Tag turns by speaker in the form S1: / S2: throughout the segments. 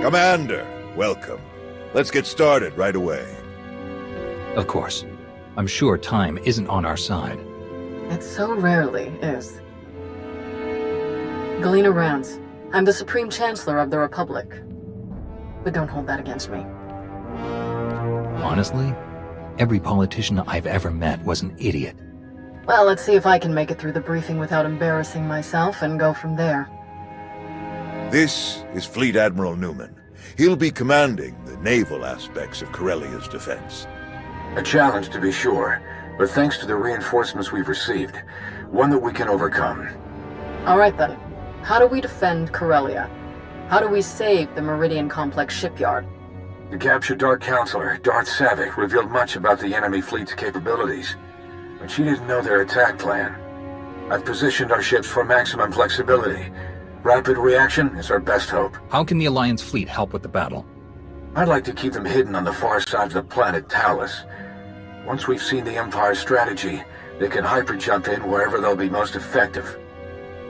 S1: Commander, welcome. Let's get started right away.
S2: Of course. I'm sure time isn't on our side.
S3: It so rarely is. Galena Rance. I'm the Supreme Chancellor of the Republic. But don't hold that against me.
S2: Honestly, every politician I've ever met was an idiot.
S3: Well, let's see if I can make it through the briefing without embarrassing myself and go from there.
S1: This is Fleet Admiral Newman. He'll be commanding the naval aspects of Corellia's defense.
S4: A challenge, to be sure, but thanks to the reinforcements we've received, one that we can overcome.
S3: All right then. How do we defend Corellia? How do we save the Meridian Complex shipyard?
S4: The captured Dark Counselor, Darth Savick, revealed much about the enemy fleet's capabilities, but she didn't know their attack plan. I've positioned our ships for maximum flexibility. Rapid reaction is our best hope.
S2: How can the Alliance fleet help with the battle?
S4: I'd like to keep them hidden on the far side of the planet Talos. Once we've seen the Empire's strategy, they can hyper-jump in wherever they'll be most effective.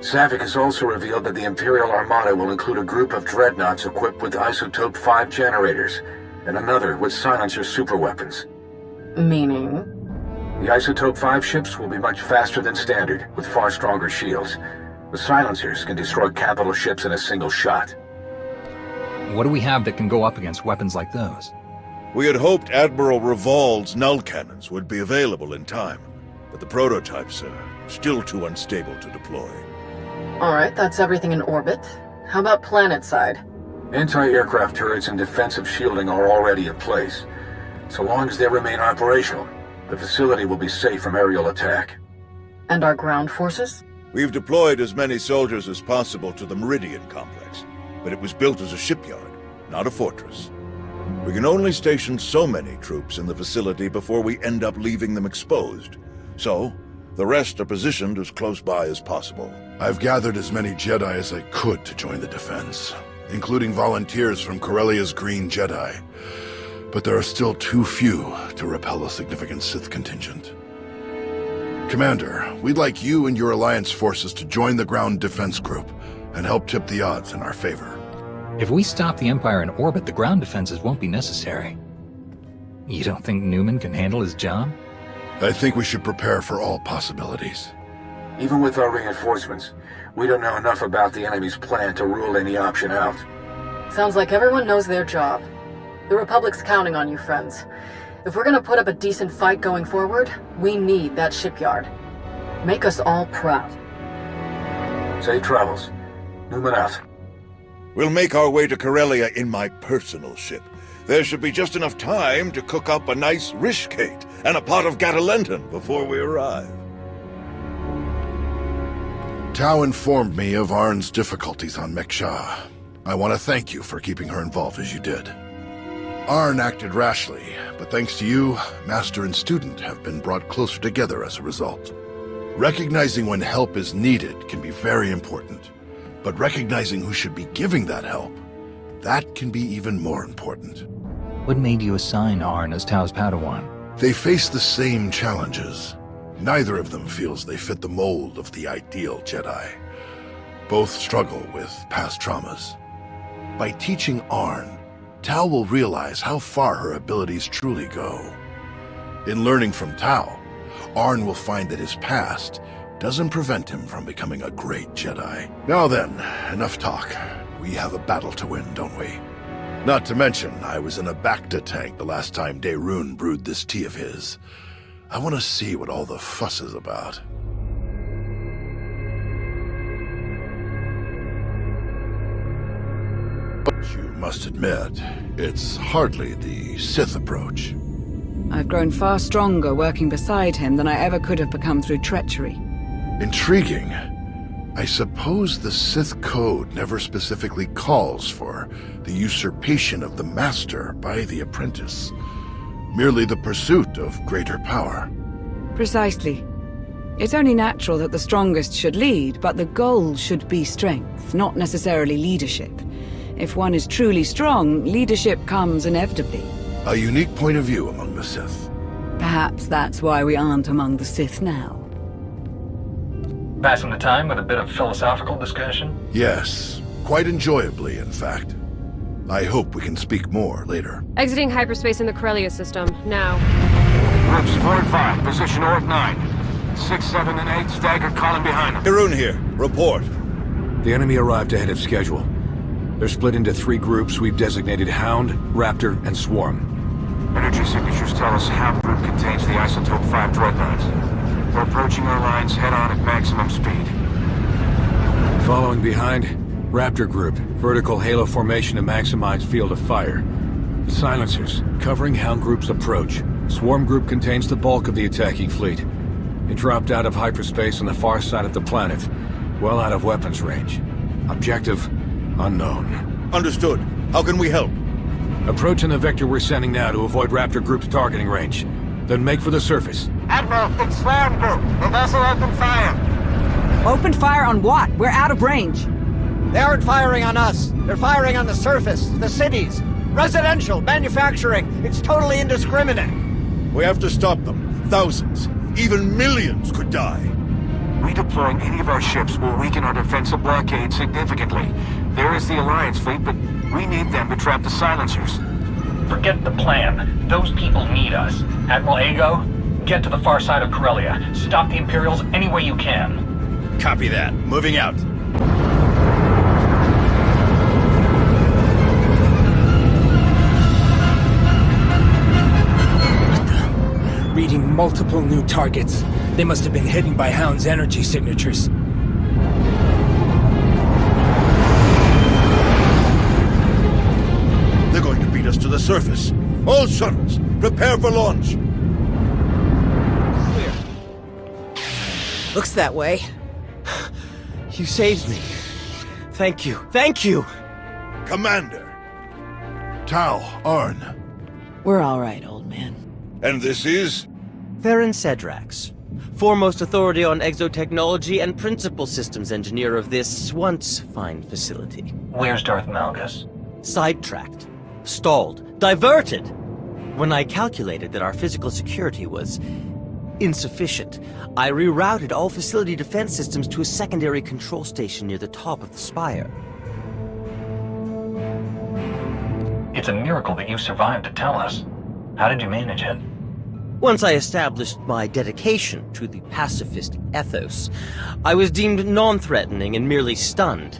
S4: Savick has also revealed that the Imperial Armada will include a group of dreadnoughts equipped with Isotope 5 generators, and another with silencer superweapons.
S3: Meaning?
S4: The Isotope 5 ships will be much faster than standard, with far stronger shields. The silencers can destroy capital ships in a single shot.
S2: What do we have that can go up against weapons like those?
S1: We had hoped Admiral Revol's null cannons would be available in time, but the prototypes are still too unstable to deploy.
S3: Alright, that's everything in orbit. How about planet side?
S4: Anti-aircraft turrets and defensive shielding are already in place. So long as they remain operational, the facility will be safe from aerial attack.
S3: And our ground forces?
S1: We've deployed as many soldiers as possible to the Meridian complex, but it was built as a shipyard, not a fortress. We can only station so many troops in the facility before we end up leaving them exposed. So, the rest are positioned as close by as possible.
S5: I've gathered as many Jedi as I could to join the defense, including volunteers from Corellia's Green Jedi. But there are still too few to repel a significant Sith contingent. Commander, we'd like you and your Alliance forces to join the ground defense group and help tip the odds in our favor.
S2: If we stop the Empire in orbit, the ground defenses won't be necessary. You don't think Newman can handle his job?
S5: I think we should prepare for all possibilities.
S4: Even with our reinforcements, we don't know enough about the enemy's plan to rule any option out.
S3: Sounds like everyone knows their job. The Republic's counting on you, friends. If we're gonna put up a decent fight going forward, we need that shipyard. Make us all proud.
S4: Safe travels. Newman out.
S1: We'll make our way to Corellia in my personal ship. There should be just enough time to cook up a nice rishkate and a pot of Gatalenton before we arrive.
S5: Tau informed me of Arn's difficulties on Meksha. I want to thank you for keeping her involved as you did. Arn acted rashly, but thanks to you, Master and student have been brought closer together as a result. Recognizing when help is needed can be very important, but recognizing who should be giving that help, that can be even more important.
S2: What made you assign Arn as Tau's Padawan?
S5: They face the same challenges. Neither of them feels they fit the mold of the ideal Jedi. Both struggle with past traumas. By teaching Arn, Tau will realize how far her abilities truly go. In learning from Tau, Arn will find that his past doesn't prevent him from becoming a great Jedi. Now then, enough talk. We have a battle to win, don't we? Not to mention, I was in a Bacta tank the last time Daerun brewed this tea of his. I want to see what all the fuss is about. But you must admit, it's hardly the Sith approach.
S6: I've grown far stronger working beside him than I ever could have become through treachery.
S5: Intriguing. I suppose the Sith Code never specifically calls for the usurpation of the Master by the apprentice. Merely the pursuit of greater power.
S6: Precisely. It's only natural that the strongest should lead, but the goal should be strength, not necessarily leadership. If one is truly strong, leadership comes inevitably.
S5: A unique point of view among the Sith.
S6: Perhaps that's why we aren't among the Sith now.
S2: Passing the time with a bit of philosophical discussion?
S5: Yes, quite enjoyably, in fact. I hope we can speak more later.
S7: Exiting hyperspace in the Corellia system, now.
S4: Groups 4 and 5, position Orc 9. 6, 7, and 8, staggered column behind them.
S1: Irun here. Report.
S4: The enemy arrived ahead of schedule. They're split into 3 groups we've designated Hound, Raptor, and Swarm. Energy signatures tell us Hound group contains the Isotope 5 dreadnoughts. We're approaching our lines head-on at maximum speed. Following behind, Raptor group, vertical halo formation to maximize field of fire. Silencers, covering Hound group's approach. Swarm group contains the bulk of the attacking fleet. It dropped out of hyperspace on the far side of the planet, well out of weapons range. Objective, unknown.
S1: Understood. How can we help?
S4: Approaching the vector we're sending now to avoid Raptor group's targeting range. Then make for the surface.
S8: Admiral, it's Swarm Group. The vessel opened fire.
S6: Open fire on what? We're out of range.
S8: They aren't firing on us. They're firing on the surface, the cities. Residential, manufacturing. It's totally indiscriminate.
S1: We have to stop them. Thousands, even millions could die.
S4: Redeploying any of our ships will weaken our defensive blockade significantly. There is the Alliance fleet, but we need them to trap the silencers.
S2: Forget the plan. Those people need us. Admiral Ego, get to the far side of Corellia. Stop the Imperials any way you can.
S1: Copy that. Moving out.
S9: Reading multiple new targets. They must have been hidden by Hound's energy signatures.
S1: They're going to beat us to the surface. All shuttles, prepare for launch.
S8: Clear. Looks that way. You saved me. Thank you. Thank you!
S1: Commander.
S5: Tal, Arn.
S10: We're all right, old man.
S1: And this is?
S11: Theron Cedrax, foremost authority on exotechnology and principal systems engineer of this once fine facility.
S2: Where's Darth Malgus?
S11: Sidetracked. Stalled. Diverted! When I calculated that our physical security was insufficient, I rerouted all facility defense systems to a secondary control station near the top of the spire.
S2: It's a miracle that you survived to tell us. How did you manage it?
S11: Once I established my dedication to the pacifist ethos, I was deemed non-threatening and merely stunned.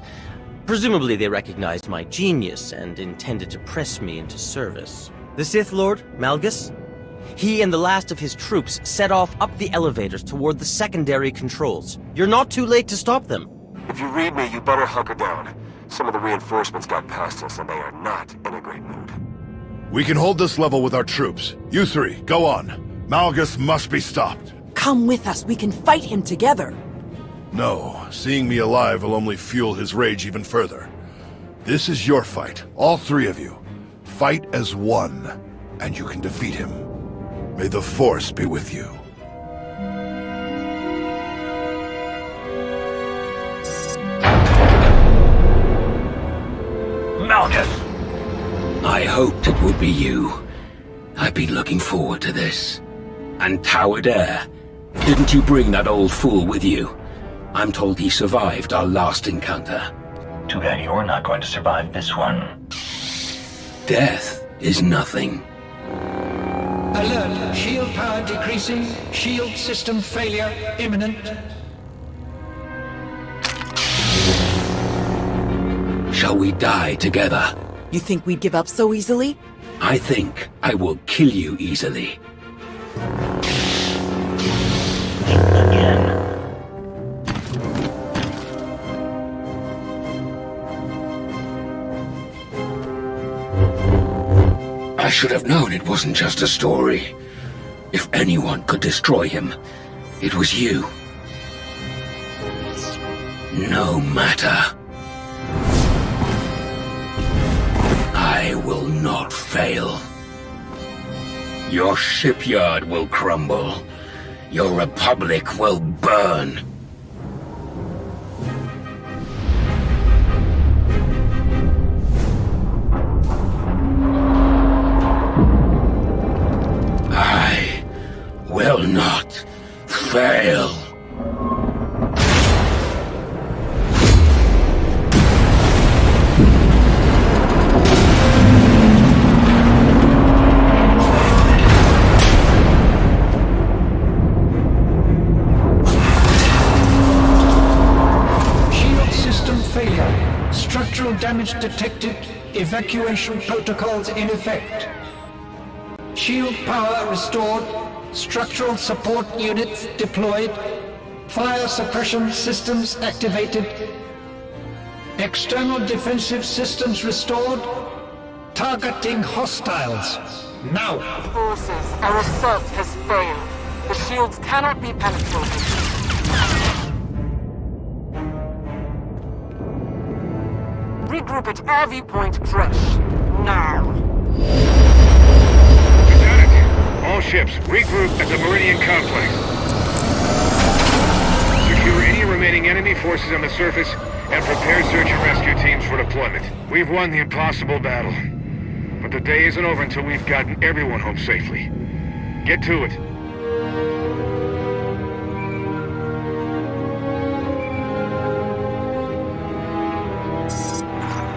S11: Presumably they recognized my genius and intended to press me into service. The Sith Lord, Malgus, he and the last of his troops set off up the elevators toward the secondary controls. You're not too late to stop them.
S4: If you read me, you better hunker down. Some of the reinforcements got past us and they are not in a great mood.
S5: We can hold this level with our troops. You 3, go on. Malgus must be stopped.
S10: Come with us, we can fight him together.
S5: No, seeing me alive will only fuel his rage even further. This is your fight, all 3 of you. Fight as one, and you can defeat him. May the Force be with you.
S2: Malgus!
S12: I hoped it would be you. I've been looking forward to this. And Towered Air. Didn't you bring that old fool with you? I'm told he survived our last encounter.
S2: Too bad you're not going to survive this one.
S12: Death is nothing.
S13: Alert! Shield power decreasing. Shield system failure imminent.
S12: Shall we die together?
S10: You think we'd give up so easily?
S12: I think I will kill you easily.
S2: Again.
S12: I should have known it wasn't just a story. If anyone could destroy him, it was you. No matter. I will not fail. Your shipyard will crumble. Your republic will burn. I will not fail.
S13: damage detected. Evacuation protocols in effect. Shield power restored. Structural support units deployed. Fire suppression systems activated. External defensive systems restored. Targeting hostiles. Now!
S3: Forces, our assault has failed. The shields cannot be penetrated. Regroup at RV Point Crush. Now!
S14: Lieutenant, all ships, regroup at the Meridian complex. Secure any remaining enemy forces on the surface and prepare search and rescue teams for deployment. We've won the impossible battle. But the day isn't over until we've gotten everyone home safely. Get to it.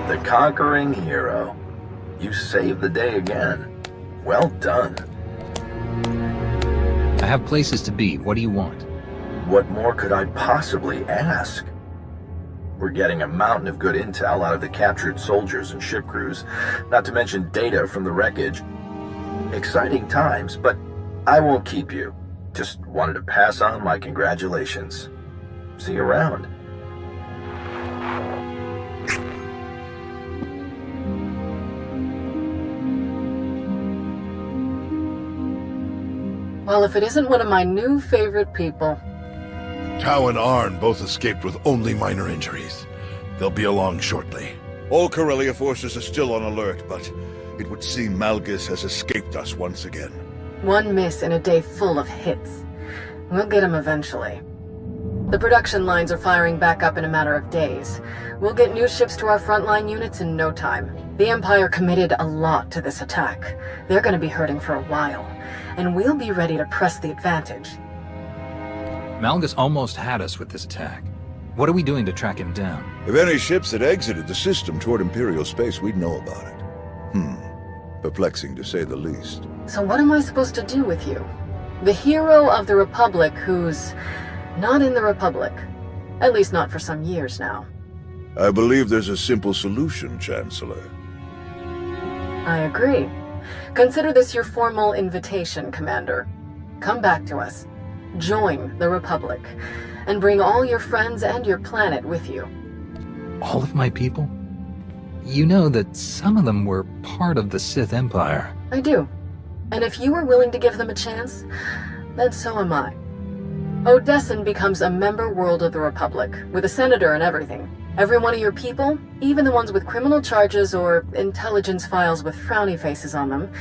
S15: The conquering hero. You saved the day again. Well done.
S16: I have places to be. What do you want?
S15: What more could I possibly ask? We're getting a mountain of good intel out of the captured soldiers and ship crews, not to mention data from the wreckage. Exciting times, but I won't keep you. Just wanted to pass on my congratulations. See you around.
S3: Well, if it isn't one of my new favorite people.
S5: Tau and Arn both escaped with only minor injuries. They'll be along shortly.
S1: All Corellia forces are still on alert, but it would seem Malgus has escaped us once again.
S3: One miss in a day full of hits. We'll get him eventually. The production lines are firing back up in a matter of days. We'll get new ships to our frontline units in no time. The Empire committed a lot to this attack. They're going to be hurting for a while, and we'll be ready to press the advantage.
S16: Malgus almost had us with this attack. What are we doing to track him down?
S1: If any ships had exited the system toward Imperial space, we'd know about it. Perplexing to say the least.
S3: So what am I supposed to do with you? The hero of the Republic who's not in the Republic. At least not for some years now.
S1: I believe there's a simple solution, Chancellor.
S3: I agree. Consider this your formal invitation, Commander. Come back to us. Join the Republic, and bring all your friends and your planet with you.
S16: All of my people? You know that some of them were part of the Sith Empire.
S3: I do. And if you are willing to give them a chance, then so am I. Odessan becomes a member world of the Republic, with a senator and everything. Every one of your people, even the ones with criminal charges or intelligence files with frowny faces on them,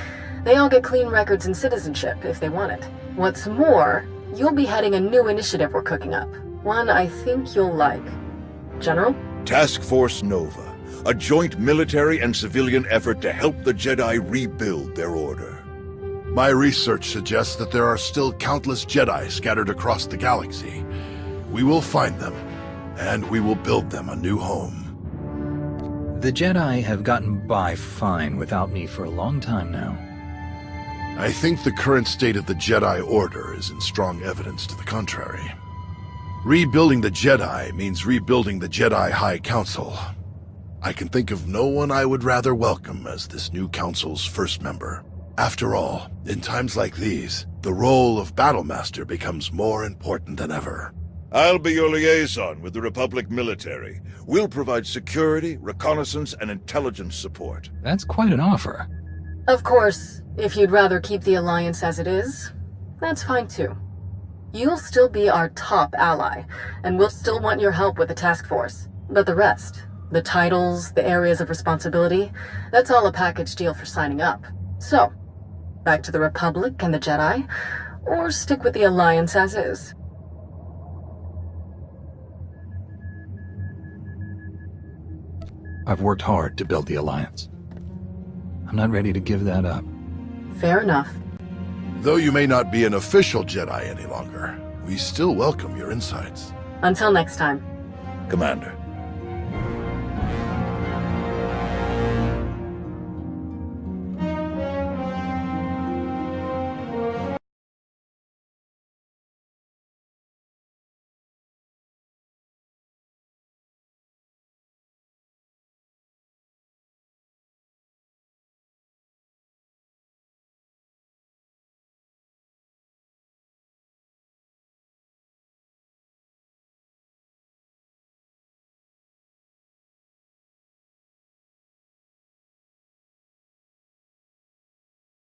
S3: they all get clean records and citizenship if they want it. What's more, you'll be heading a new initiative we're cooking up. One I think you'll like. General?
S1: Task Force Nova. A joint military and civilian effort to help the Jedi rebuild their order.
S5: My research suggests that there are still countless Jedi scattered across the galaxy. We will find them, and we will build them a new home.
S16: The Jedi have gotten by fine without me for a long time now.
S5: I think the current state of the Jedi Order is in strong evidence to the contrary. Rebuilding the Jedi means rebuilding the Jedi High Council. I can think of no one I would rather welcome as this new council's first member. After all, in times like these, the role of Battlemaster becomes more important than ever.
S1: I'll be your liaison with the Republic military. We'll provide security, reconnaissance, and intelligence support.
S16: That's quite an offer.
S3: Of course, if you'd rather keep the Alliance as it is, that's fine too. You'll still be our top ally, and we'll still want your help with the task force. But the rest, the titles, the areas of responsibility, that's all a package deal for signing up. So, back to the Republic and the Jedi, or stick with the Alliance as is.
S16: I've worked hard to build the Alliance. I'm not ready to give that up.
S3: Fair enough.
S5: Though you may not be an official Jedi any longer, we still welcome your insights.
S3: Until next time.
S1: Commander.